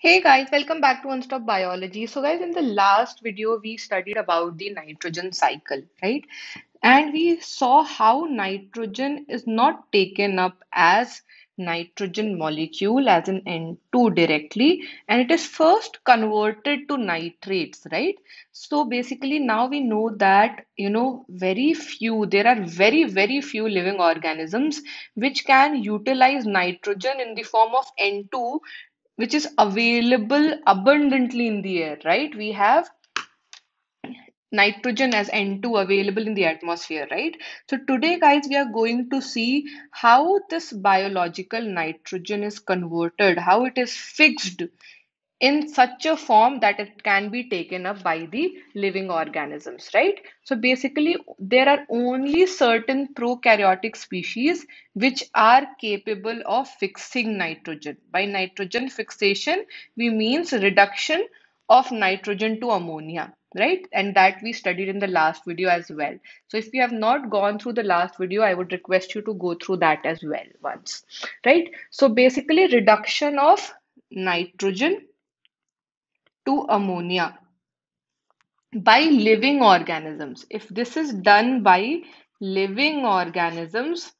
Hey guys, welcome back to One Stop Biology. So guys, in the last video we studied about the nitrogen cycle, right? And we saw how nitrogen is not taken up as nitrogen molecule as in N2 directly, and it is first converted to nitrates, right? So basically now we know that, there are very few living organisms which can utilize nitrogen in the form of N2, which is available abundantly in the air, right? We have nitrogen as N2 available in the atmosphere, right? So today, guys, we are going to see how this biological nitrogen is converted, how it is fixed in such a form that it can be taken up by the living organisms, right? So basically, there are only certain prokaryotic species which are capable of fixing nitrogen. By nitrogen fixation, we means reduction of nitrogen to ammonia, right? And that we studied in the last video as well. So if you have not gone through the last video, I would request you to go through that as well once, right? So basically, reduction of nitrogen to ammonia by living organisms. If this is done by living organisms,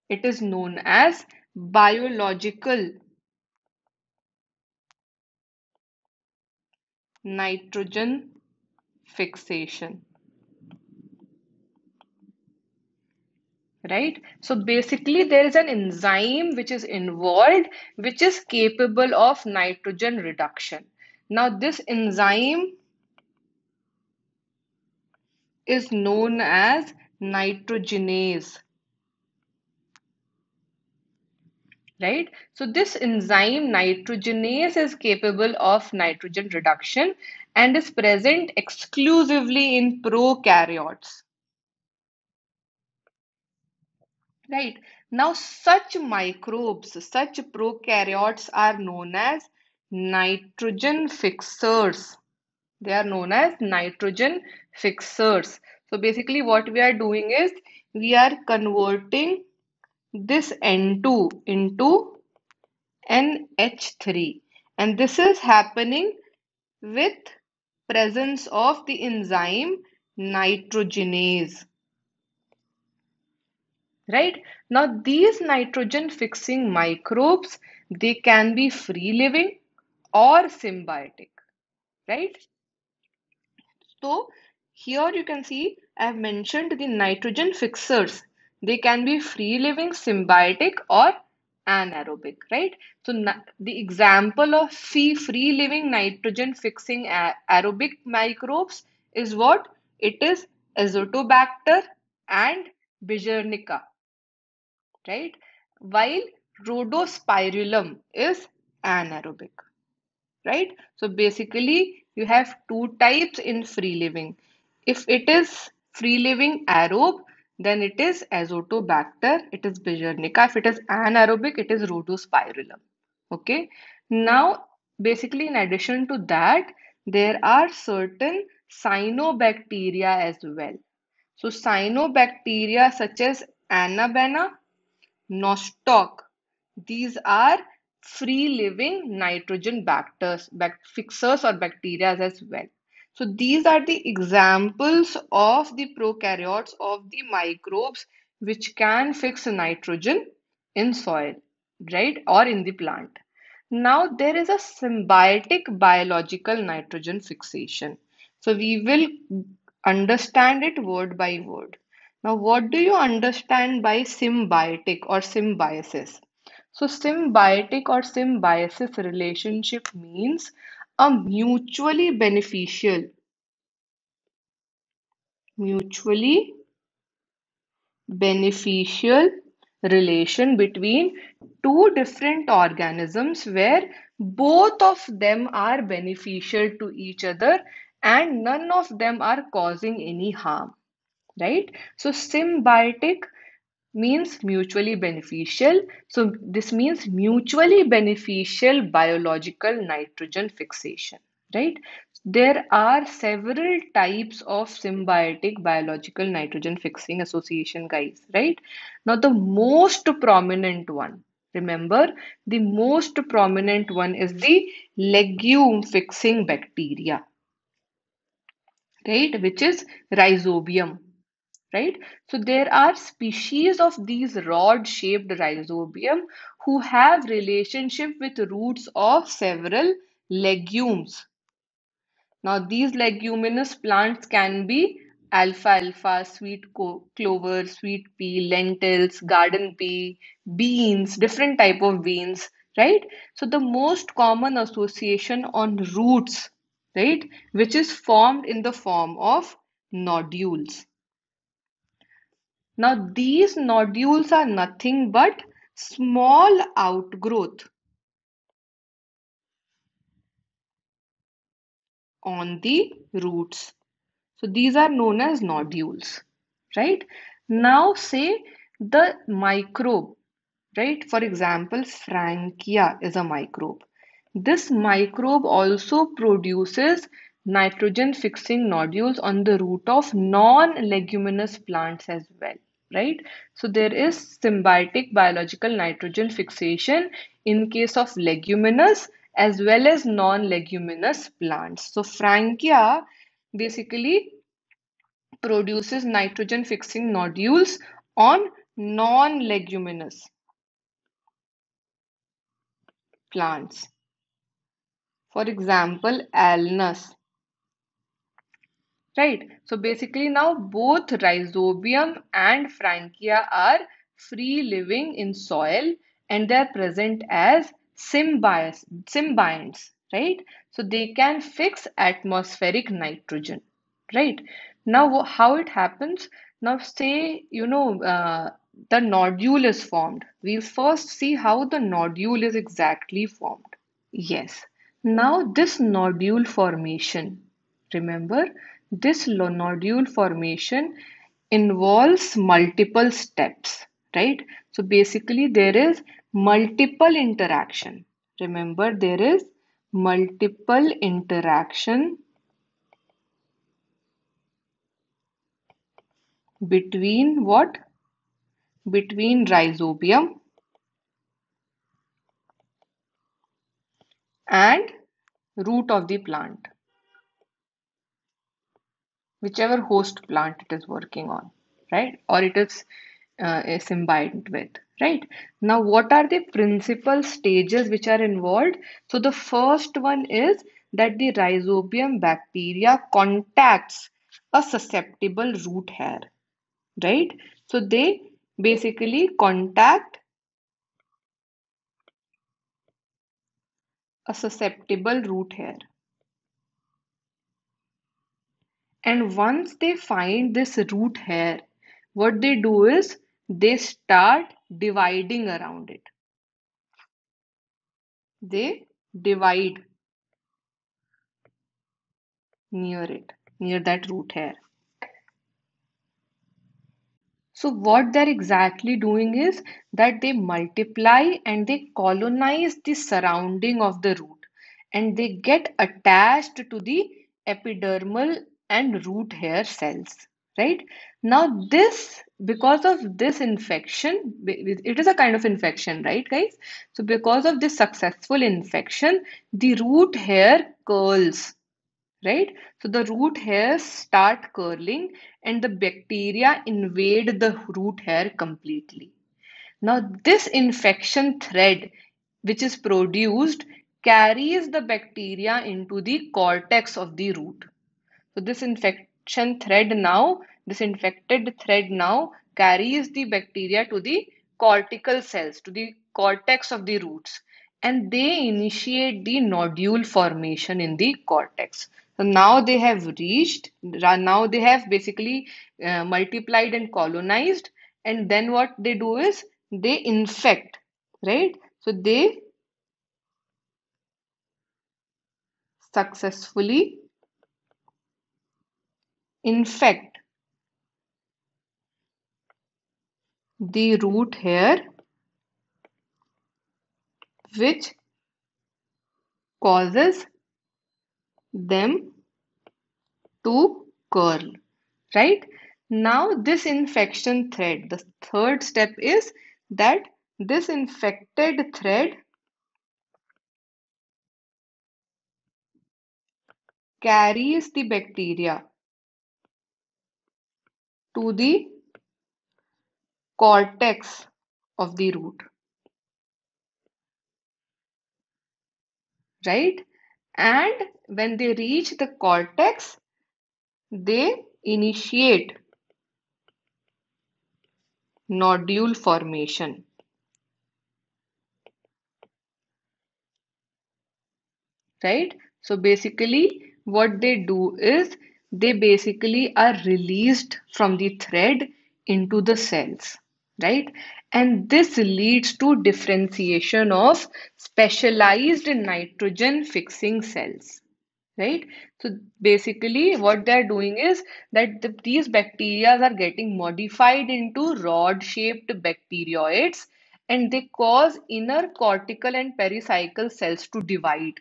it is known as biological nitrogen fixation, right? So basically, there is an enzyme which is involved, which is capable of nitrogen reduction. Now, this enzyme is known as nitrogenase. Right? So this enzyme nitrogenase is capable of nitrogen reduction and is present exclusively in prokaryotes. Right? Now such microbes, such prokaryotes are known as nitrogen fixers. They are known as nitrogen fixers. So basically what we are doing is we are converting this N2 into NH3, and this is happening with presence of the enzyme nitrogenase, right? Now these nitrogen fixing microbes, they can be free living or symbiotic, right? So here you can see I have mentioned the nitrogen fixers. They can be free living, symbiotic, or anaerobic, right? So the example of free living nitrogen fixing aerobic microbes is what? It is Azotobacter and Biggernica, right? While Rhodospirillum is anaerobic, right? So basically, you have two types in free living. If it is free living aerobe, then it is Azotobacter, it is Biggernica. If it is anaerobic, it is Rhodospirillum. Okay. Now, basically, in addition to that, there are certain cyanobacteria as well. So, cyanobacteria such as Anabaena, Nostoc. These are free living nitrogen fixers or bacteria as well. So these are the examples of the prokaryotes of the microbes which can fix nitrogen in soil, right, or in the plant. Now there is a symbiotic biological nitrogen fixation. So we will understand it word by word. Now, what do you understand by symbiotic or symbiosis? So, symbiotic or symbiosis relationship means a mutually beneficial relation between two different organisms where both of them are beneficial to each other and none of them are causing any harm, right? So, symbiotic means mutually beneficial. So this means mutually beneficial biological nitrogen fixation, right? There are several types of symbiotic biological nitrogen fixing association, guys, right? Now the most prominent one. Remember, the most prominent one is the legume fixing bacteria, right? Which is Rhizobium, right? So there are species of these rod-shaped Rhizobium who have relationship with roots of several legumes. Now, these leguminous plants can be alfalfa, clover, sweet pea, lentils, garden pea, beans, different type of beans, right? So the most common association on roots, right, which is formed in the form of nodules. Now, these nodules are nothing but small outgrowth on the roots. So these are known as nodules, right? Now say the microbe, right? For example, Frankia is a microbe. This microbe also produces nitrogen fixing nodules on the root of non-leguminous plants as well, right? So there is symbiotic biological nitrogen fixation in case of leguminous as well as non-leguminous plants. So Frankia basically produces nitrogen fixing nodules on non-leguminous plants. For example, alnus, right? So basically now both Rhizobium and Frankia are free living in soil and they are present as symbionts, right? So they can fix atmospheric nitrogen, right? Now how it happens? Now say, the nodule is formed. We'll first see how the nodule is exactly formed. Yes. Now this nodule formation, remember, this nodule formation involves multiple steps, right? So basically there is multiple interaction. Remember, there is multiple interaction between what? Between rhizobium and root of the plant, whichever host plant it is working on, right? Or it is a symbiont with, right? Now, what are the principal stages which are involved? So, the first one is that the rhizobium bacteria contacts a susceptible root hair, right? So, they basically contact a susceptible root hair. And once they find this root hair, what they do is they start dividing around it. They divide near it, near that root hair. So what they're exactly doing is that they multiply and they colonize the surrounding of the root and they get attached to the epidermal and root hair cells, right? Now this, because of this infection, it is a kind of infection, right, guys? So because of this successful infection, the root hair curls, right? So the root hairs start curling and the bacteria invade the root hair completely. Now, this infection thread, which is produced, carries the bacteria into the cortex of the root. So this infected thread now carries the bacteria to the cortical cells, to the cortex of the roots, and they initiate the nodule formation in the cortex. So now they have basically multiplied and colonized, and then what they do is they infect, right? So they successfully infect the root hair, which causes them to curl, right? Now, this infection thread, the third step is that This infected thread carries the bacteria to the cortex of the root, right? And when they reach the cortex, they initiate nodule formation, right? So basically, what they do is they basically are released from the thread into the cells, right? And this leads to differentiation of specialized nitrogen fixing cells, right? So basically, what they're doing is that these bacteria are getting modified into rod-shaped bacteroids, and they cause inner cortical and pericycle cells to divide.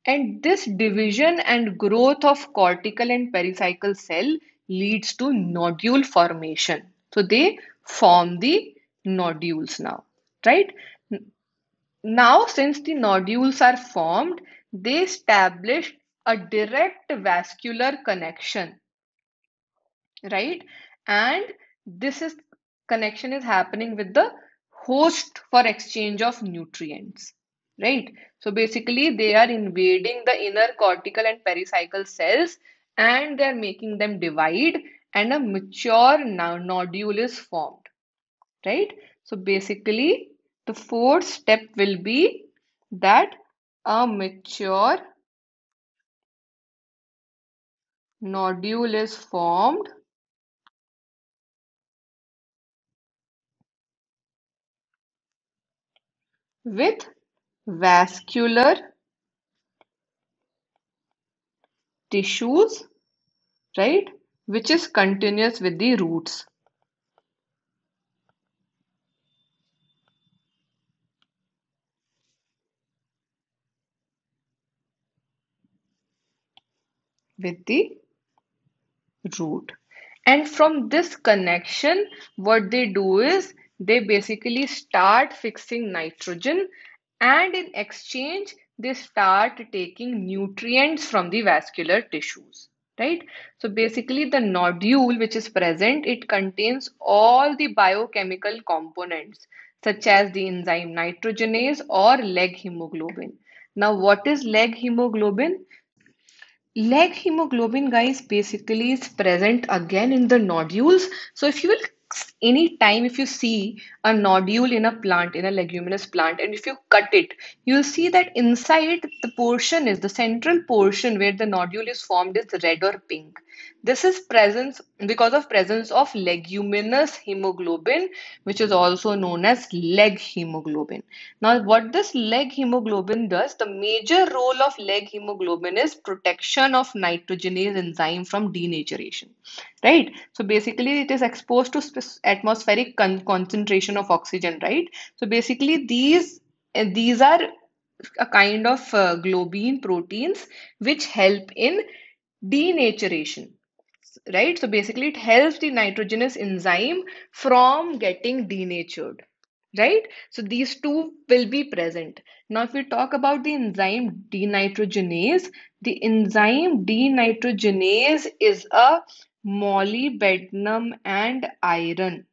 And this division and growth of cortical and pericycle cell leads to nodule formation. So they form the nodules now, right? Now, since the nodules are formed, they establish a direct vascular connection, right? And this is connection is happening with the host for exchange of nutrients, right? So basically, they are invading the inner cortical and pericycle cells, and they are making them divide, and a mature nodule is formed, right? So basically, the fourth step will be that a mature nodule is formed with vascular tissues, right? Which is continuous with the roots, with the root. And from this connection, what they do is they basically start fixing nitrogen, and in exchange, they start taking nutrients from the vascular tissues. Right? So basically, the nodule which is present, it contains all the biochemical components such as the enzyme nitrogenase or leg hemoglobin. Now, what is leg hemoglobin? Leg hemoglobin, guys, basically is present again in the nodules. So if you will, any time if you see a nodule in a plant, in a leguminous plant, and if you cut it, you'll see that inside the portion is the central portion where the nodule is formed is red or pink. This is presence because of presence of leguminous hemoglobin, which is also known as leg hemoglobin. Now, what this leg hemoglobin does, the major role of leg hemoglobin is protection of nitrogenase enzyme from denaturation, right? So basically, it is exposed to atmospheric concentration of oxygen, right? So basically, these are a kind of globin proteins which help in denaturation, right? So basically, it helps the nitrogenous enzyme from getting denatured, right? So these two will be present. Now, if we talk about the enzyme denitrogenase, the enzyme denitrogenase is a molybdenum and iron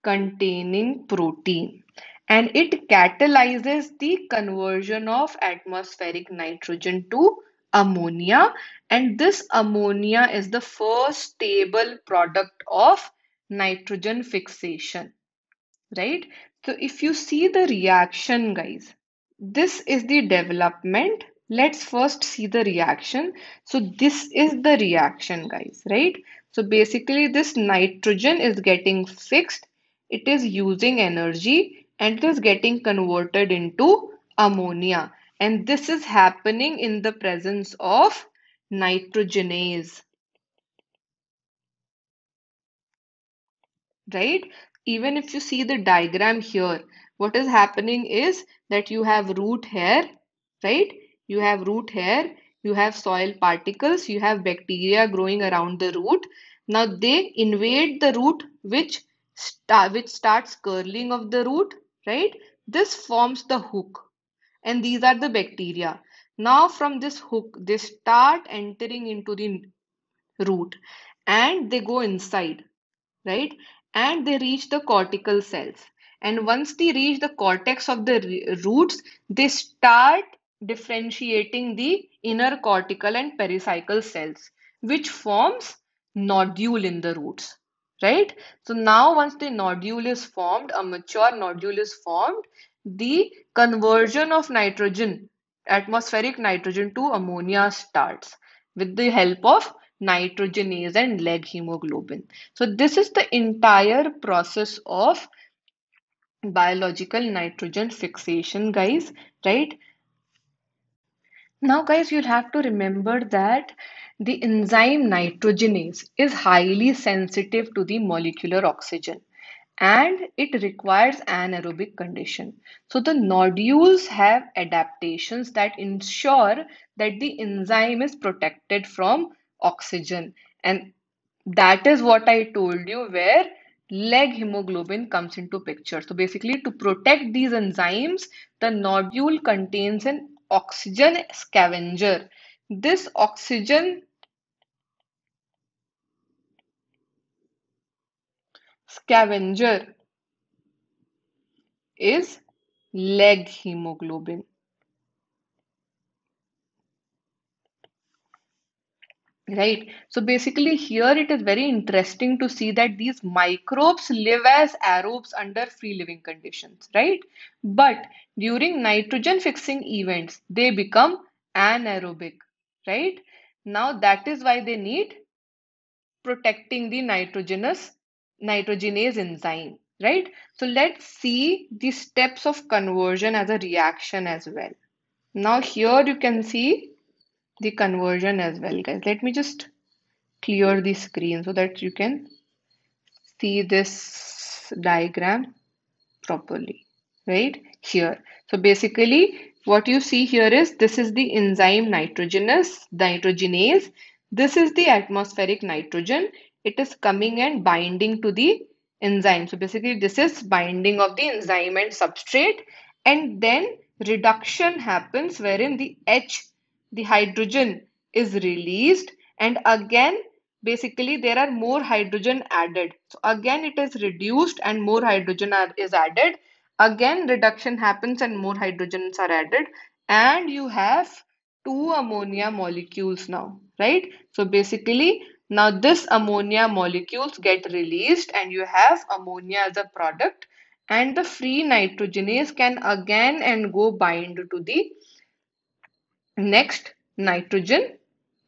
containing protein, and it catalyzes the conversion of atmospheric nitrogen to ammonia, and this ammonia is the first stable product of nitrogen fixation, right? So if you see the reaction, guys, this is the development. Let's first see the reaction. So this is the reaction, guys, right? So basically this nitrogen is getting fixed, it is using energy, and it is getting converted into ammonia. And this is happening in the presence of nitrogenase, right? Even if you see the diagram here, what is happening is that you have root hair, right? You have root hair, you have soil particles, you have bacteria growing around the root. Now they invade the root, which which starts curling of the root, right? This forms the hook, and these are the bacteria. Now, from this hook, they start entering into the root and they go inside, right? And they reach the cortical cells. And once they reach the cortex of the roots, they start differentiating the inner cortical and pericycle cells, which forms nodule in the roots, right? So now once the nodule is formed, a mature nodule is formed, the conversion of nitrogen, atmospheric nitrogen to ammonia starts with the help of nitrogenase and leg hemoglobin. So this is the entire process of biological nitrogen fixation, guys, right? Now, guys, you'll have to remember that the enzyme nitrogenase is highly sensitive to the molecular oxygen and it requires anaerobic condition. So the nodules have adaptations that ensure that the enzyme is protected from oxygen, and that is what I told you where leg hemoglobin comes into picture. So basically to protect these enzymes, the nodule contains an oxygen scavenger. This oxygen scavenger is leg hemoglobin. Right. So basically here it is very interesting to see that these microbes live as aerobes under free living conditions, right? But during nitrogen fixing events, they become anaerobic, right? Now that is why they need protecting the nitrogenase enzyme, right? So let's see the steps of conversion as a reaction as well. Now here you can see the conversion as well, guys. Let me just clear the screen so that you can see this diagram properly, right here. So basically what you see here is this is the enzyme nitrogenase. This is the atmospheric nitrogen. It is coming and binding to the enzyme. So basically this is binding of the enzyme and substrate, and then reduction happens wherein the H, the hydrogen, is released, and again basically there are more hydrogen added. So again it is reduced and more hydrogen is added. Again reduction happens and more hydrogens are added, and you have two ammonia molecules now, right? So basically now this ammonia molecules get released and you have ammonia as a product, and the free nitrogenase can again and go bind to the next nitrogen,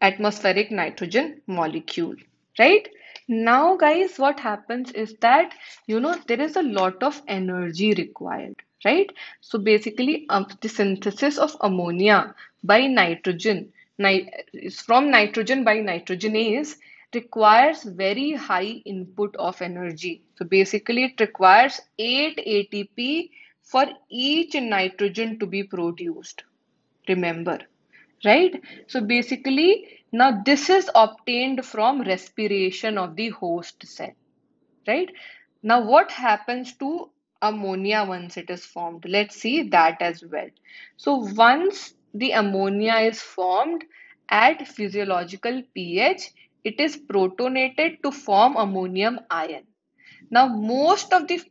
atmospheric nitrogen molecule, right? Now, guys, what happens is that, there is a lot of energy required, right? So basically, the synthesis of ammonia by nitrogen, from nitrogen by nitrogenase requires very high input of energy. So basically, it requires 8 ATP for each nitrogen to be produced. Remember, right? So basically, now this is obtained from respiration of the host cell, right? Now, what happens to ammonia once it is formed? Let's see that as well. So, once the ammonia is formed at physiological pH, it is protonated to form ammonium ion. Now, most of the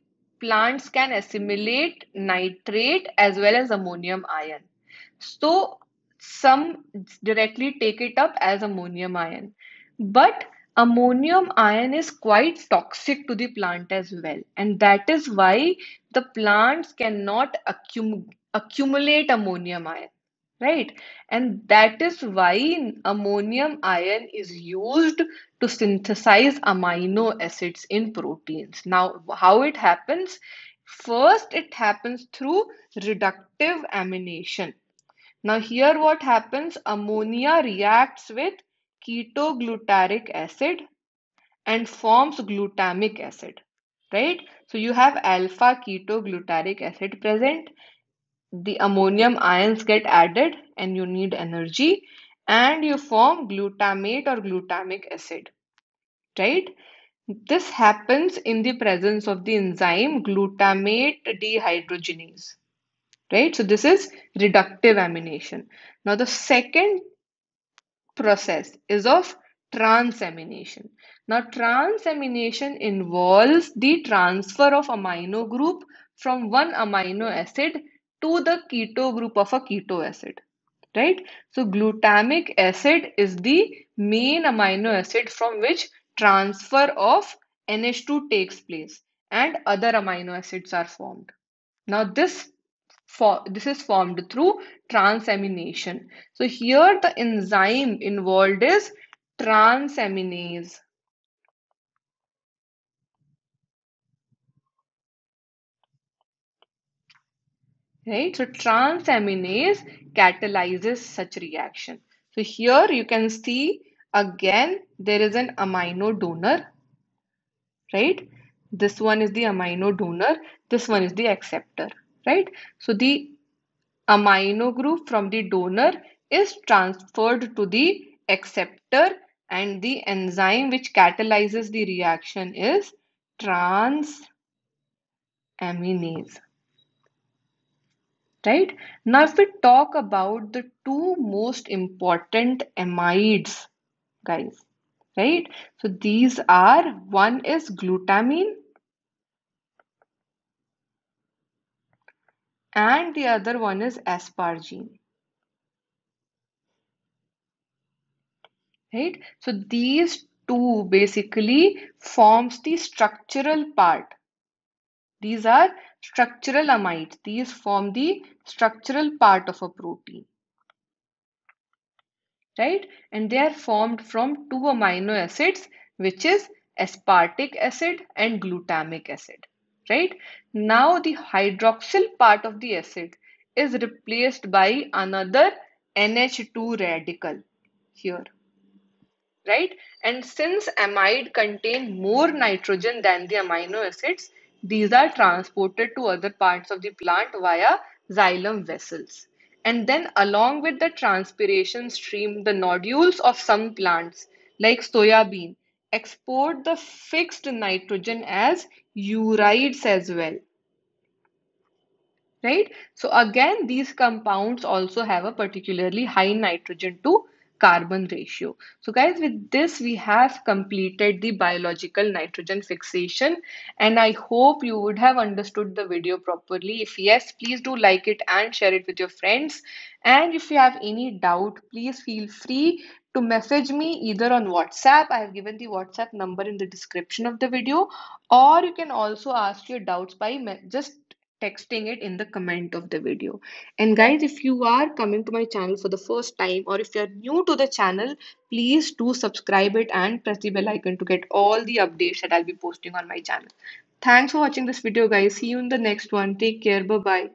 plants can assimilate nitrate as well as ammonium ion. So, some directly take it up as ammonium ion. But ammonium ion is quite toxic to the plant as well. And that is why the plants cannot accumulate ammonium ion, right? And that is why ammonium ion is used to synthesize amino acids in proteins. Now, how it happens? First, it happens through reductive amination. Now, here what happens? Ammonia reacts with ketoglutaric acid and forms glutamic acid, right? So, you have alpha ketoglutaric acid present, the ammonium ions get added and you need energy, and you form glutamate or glutamic acid, right? This happens in the presence of the enzyme glutamate dehydrogenase, right? So this is reductive amination. Now the second process is of transamination. Now, transamination involves the transfer of amino group from one amino acid to the keto group of a keto acid, right? So, glutamic acid is the main amino acid from which transfer of NH2 takes place and other amino acids are formed. Now, this is formed through transamination. So here the enzyme involved is transaminase, right? So transaminase catalyzes such reaction. So here you can see again there is an amino donor, right? This one is the amino donor, this one is the acceptor, right? So the amino group from the donor is transferred to the acceptor, and the enzyme which catalyzes the reaction is transaminase, right? Now if we talk about the two most important amides, guys, right? So these are, one is glutamine and the other one is asparagine, right? So these two basically forms the structural part. These are structural amides. These form the structural part of a protein, right? And they are formed from two amino acids, which is aspartic acid and glutamic acid, right? Now the hydroxyl part of the acid is replaced by another NH2 radical here, right? And since amide contain more nitrogen than the amino acids, these are transported to other parts of the plant via xylem vessels. And then along with the transpiration stream, the nodules of some plants, like soya bean, export the fixed nitrogen as urides as well, right? So again, these compounds also have a particularly high nitrogen to carbon ratio. So guys, with this, we have completed the biological nitrogen fixation, and I hope you would have understood the video properly. If yes, please do like it and share it with your friends. And if you have any doubt, please feel free to message me either on WhatsApp. I have given the WhatsApp number in the description of the video, or you can also ask your doubts by just texting it in the comment of the video. And guys, if you are coming to my channel for the first time, or if you're new to the channel, please do subscribe it and press the bell icon to get all the updates that I'll be posting on my channel. Thanks for watching this video, guys. See you in the next one. Take care. Bye bye.